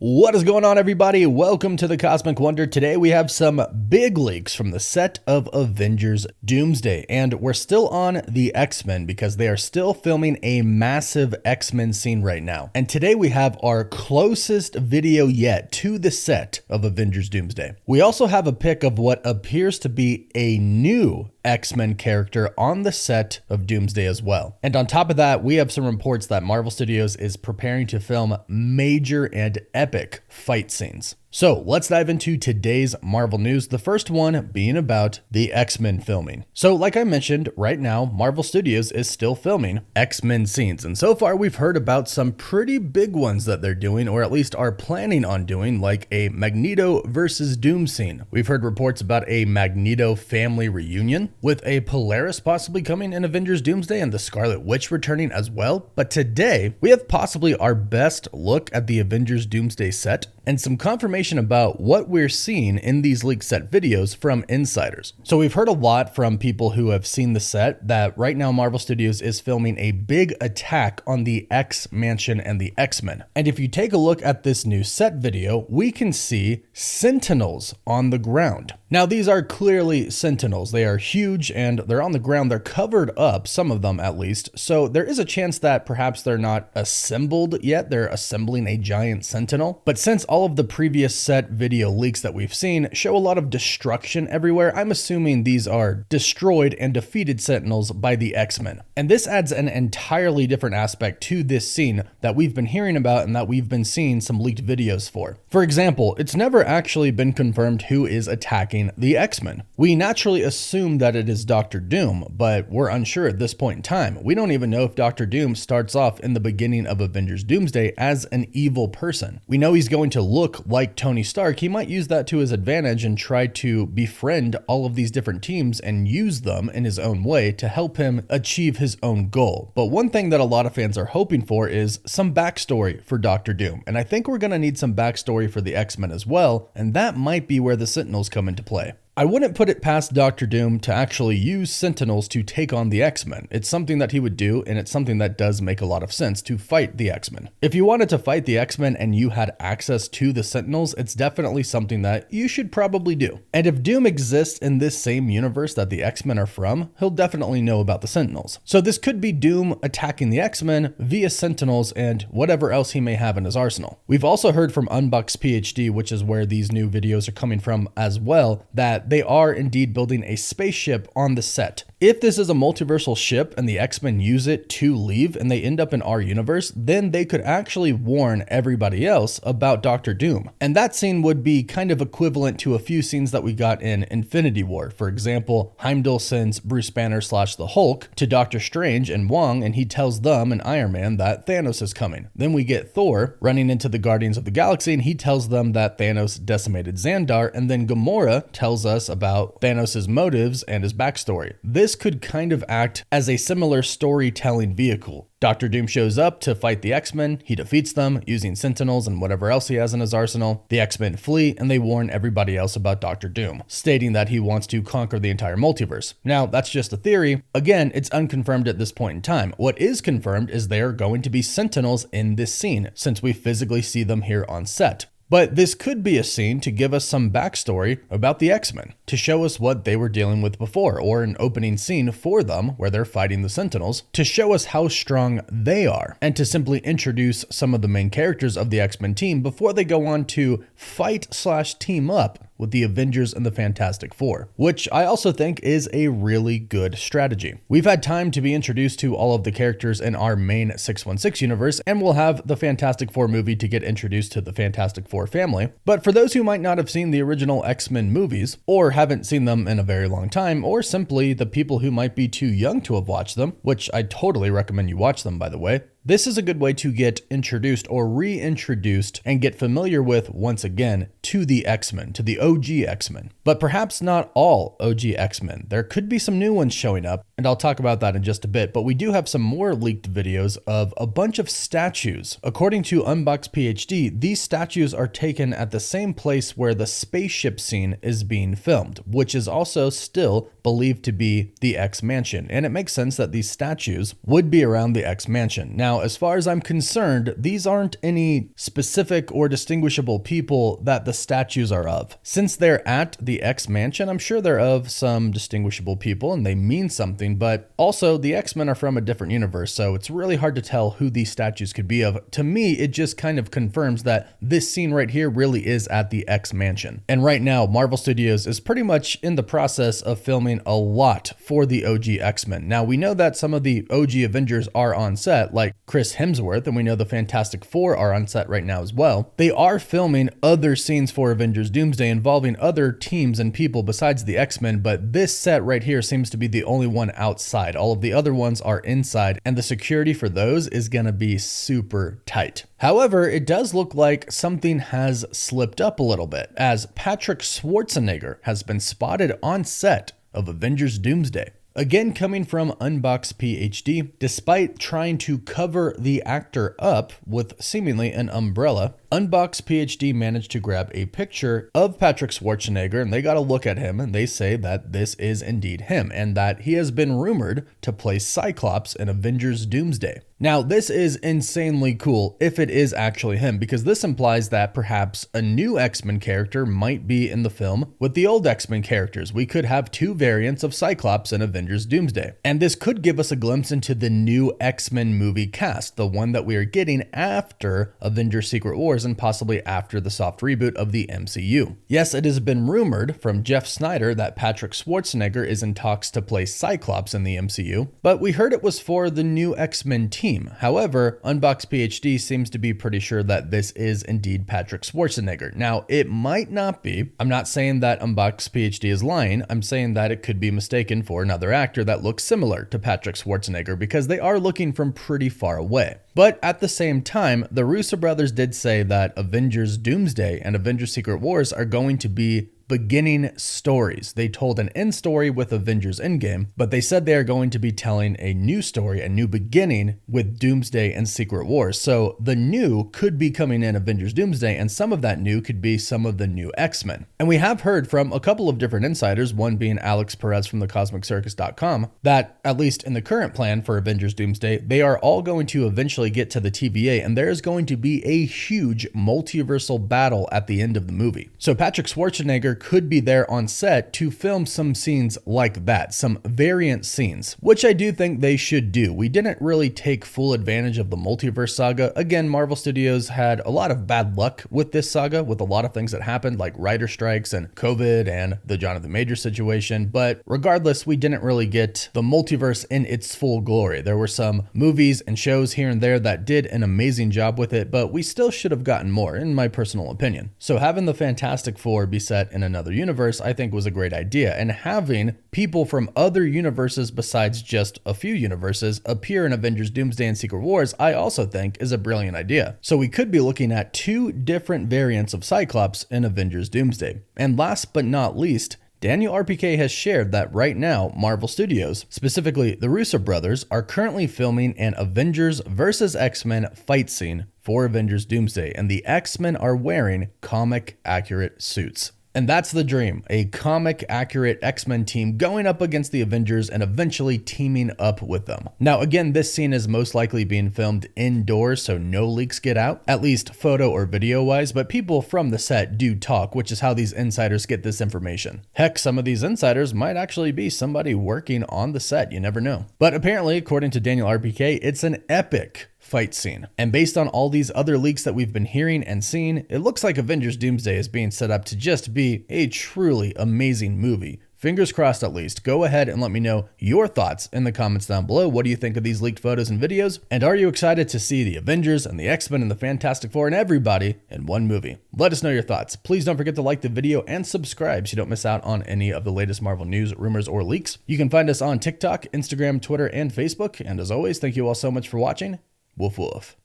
What is going on, everybody? Welcome to the Cosmic Wonder. Today we have some big leaks from the set of Avengers Doomsday, and we're still on the X-Men because they are still filming a massive X-Men scene right now. And today we have our closest video yet to the set of Avengers Doomsday. We also have a pic of what appears to be a new X-Men character on the set of Doomsday as well. And on top of that, we have some reports that Marvel Studios is preparing to film major and epic fight scenes. So let's dive into today's Marvel news, the first one being about the X-Men filming. So like I mentioned, right now, Marvel Studios is still filming X-Men scenes. And so far we've heard about some pretty big ones that they're doing, or at least are planning on doing, like a Magneto versus Doom scene. We've heard reports about a Magneto family reunion, with a Polaris possibly coming in Avengers Doomsday and the Scarlet Witch returning as well. But today, we have possibly our best look at the Avengers Doomsday set and some confirmation about what we're seeing in these leaked set videos from insiders. So we've heard a lot from people who have seen the set that right now Marvel Studios is filming a big attack on the X Mansion and the X-Men. And if you take a look at this new set video, we can see Sentinels on the ground. Now these are clearly Sentinels. They are huge and they're on the ground. They're covered up, some of them at least. So there is a chance that perhaps they're not assembled yet. They're assembling a giant Sentinel. But since all of the previous set video leaks that we've seen show a lot of destruction everywhere, I'm assuming these are destroyed and defeated Sentinels by the X-Men. And this adds an entirely different aspect to this scene that we've been hearing about and that we've been seeing some leaked videos for. For example, it's never actually been confirmed who is attacking the X-Men. We naturally assume that it is Dr. Doom, but we're unsure at this point in time. We don't even know if Dr. Doom starts off in the beginning of Avengers Doomsday as an evil person. We know he's going to look like Tony Stark. He might use that to his advantage and try to befriend all of these different teams and use them in his own way to help him achieve his own goal. But one thing that a lot of fans are hoping for is some backstory for Dr. Doom. And I think we're going to need some backstory for the X-Men as well, and that might be where the Sentinels come into play. I wouldn't put it past Dr. Doom to actually use Sentinels to take on the X-Men. It's something that he would do, and it's something that does make a lot of sense to fight the X-Men. If you wanted to fight the X-Men and you had access to the Sentinels, it's definitely something that you should probably do. And if Doom exists in this same universe that the X-Men are from, he'll definitely know about the Sentinels. So this could be Doom attacking the X-Men via Sentinels and whatever else he may have in his arsenal. We've also heard from Unbox PhD, which is where these new videos are coming from as well, that they are indeed building a spaceship on the set. If this is a multiversal ship and the X-Men use it to leave and they end up in our universe, then they could actually warn everybody else about Dr. Doom. And that scene would be kind of equivalent to a few scenes that we got in Infinity War. For example, Heimdall sends Bruce Banner / the Hulk to Doctor Strange and Wong, and he tells them and Iron Man that Thanos is coming. Then we get Thor running into the Guardians of the Galaxy, and he tells them that Thanos decimated Xandar, and then Gamora tells us about Thanos' motives and his backstory. This could kind of act as a similar storytelling vehicle. Dr. Doom shows up to fight the X-Men, he defeats them using Sentinels and whatever else he has in his arsenal. The X-Men flee and they warn everybody else about Dr. Doom, stating that he wants to conquer the entire multiverse. Now, that's just a theory. Again, it's unconfirmed at this point in time. What is confirmed is there are going to be Sentinels in this scene, since we physically see them here on set. But this could be a scene to give us some backstory about the X-Men, to show us what they were dealing with before, or an opening scene for them where they're fighting the Sentinels, to show us how strong they are, and to simply introduce some of the main characters of the X-Men team before they go on to fight / team up with the Avengers and the Fantastic Four, which I also think is a really good strategy. We've had time to be introduced to all of the characters in our main 616 universe, and we'll have the Fantastic Four movie to get introduced to the Fantastic Four family. But for those who might not have seen the original X-Men movies, or haven't seen them in a very long time, or simply the people who might be too young to have watched them, which I totally recommend you watch them, by the way, this is a good way to get introduced or reintroduced and get familiar with, once again, to the X-Men, to the OG X-Men. But perhaps not all OG X-Men. There could be some new ones showing up, and I'll talk about that in just a bit, but we do have some more leaked videos of a bunch of statues. According to Unbox PhD, these statues are taken at the same place where the spaceship scene is being filmed, which is also still believed to be the X Mansion, and it makes sense that these statues would be around the X Mansion. Now, as far as I'm concerned, these aren't any specific or distinguishable people that the statues are of. Since they're at the X Mansion, I'm sure they're of some distinguishable people and they mean something, but also the X-Men are from a different universe, so it's really hard to tell who these statues could be of. To me, it just kind of confirms that this scene right here really is at the X Mansion. And right now, Marvel Studios is pretty much in the process of filming a lot for the OG X-Men. Now, we know that some of the OG Avengers are on set, like Chris Hemsworth, and we know the Fantastic Four are on set right now as well. They are filming other scenes for Avengers Doomsday involving other teams and people besides the X-Men, but this set right here seems to be the only one outside. All of the other ones are inside, and the security for those is gonna be super tight. However, it does look like something has slipped up a little bit, as Patrick Schwarzenegger has been spotted on set of Avengers Doomsday. Again, coming from Unbox PhD, despite trying to cover the actor up with seemingly an umbrella, Unbox PhD managed to grab a picture of Patrick Schwarzenegger, and they got a look at him, and they say that this is indeed him, and that he has been rumored to play Cyclops in Avengers Doomsday. Now, this is insanely cool if it is actually him, because this implies that perhaps a new X-Men character might be in the film with the old X-Men characters. We could have two variants of Cyclops in Avengers Doomsday. And this could give us a glimpse into the new X-Men movie cast, the one that we are getting after Avengers Secret Wars and possibly after the soft reboot of the MCU. Yes, it has been rumored from Jeff Snyder that Patrick Schwarzenegger is in talks to play Cyclops in the MCU, but we heard it was for the new X-Men team. However, Unbox PhD seems to be pretty sure that this is indeed Patrick Schwarzenegger. Now, it might not be. I'm not saying that Unbox PhD is lying. I'm saying that it could be mistaken for another actor that looks similar to Patrick Schwarzenegger, because they are looking from pretty far away. But at the same time, the Russo brothers did say that Avengers Doomsday and Avengers Secret Wars are going to be beginning stories. They told an end story with Avengers Endgame, but they said they are going to be telling a new story, a new beginning with Doomsday and Secret Wars. So the new could be coming in Avengers Doomsday, and some of that new could be some of the new X-Men. And we have heard from a couple of different insiders, one being Alex Perez from thecosmiccircus.com, that at least in the current plan for Avengers Doomsday, they are all going to eventually get to the TVA, and there is going to be a huge multiversal battle at the end of the movie. So Patrick Schwarzenegger could be there on set to film some scenes like that, some variant scenes, which I do think they should do. We didn't really take full advantage of the multiverse saga. Again, Marvel Studios had a lot of bad luck with this saga, with a lot of things that happened, like writer strikes and COVID and the Jonathan Majors situation. But regardless, we didn't really get the multiverse in its full glory. There were some movies and shows here and there that did an amazing job with it, but we still should have gotten more, in my personal opinion. So having the Fantastic Four be set in another universe, I think was a great idea. And having people from other universes besides just a few universes appear in Avengers Doomsday and Secret Wars, I also think is a brilliant idea. So we could be looking at two different variants of Cyclops in Avengers Doomsday. And last but not least, Daniel RPK has shared that right now, Marvel Studios, specifically the Russo brothers, are currently filming an Avengers vs. X-Men fight scene for Avengers Doomsday, and the X-Men are wearing comic-accurate suits. And that's the dream, a comic-accurate X-Men team going up against the Avengers and eventually teaming up with them. Now, again, this scene is most likely being filmed indoors, so no leaks get out, at least photo or video-wise, but people from the set do talk, which is how these insiders get this information. Heck, some of these insiders might actually be somebody working on the set, you never know. But apparently, according to Daniel RPK, it's an epic fight scene. And based on all these other leaks that we've been hearing and seeing, it looks like Avengers Doomsday is being set up to just be a truly amazing movie. Fingers crossed at least. Go ahead and let me know your thoughts in the comments down below. What do you think of these leaked photos and videos? And are you excited to see the Avengers and the X-Men and the Fantastic Four and everybody in one movie? Let us know your thoughts. Please don't forget to like the video and subscribe so you don't miss out on any of the latest Marvel news, rumors, or leaks. You can find us on TikTok, Instagram, Twitter, and Facebook. And as always, thank you all so much for watching. Woof woof.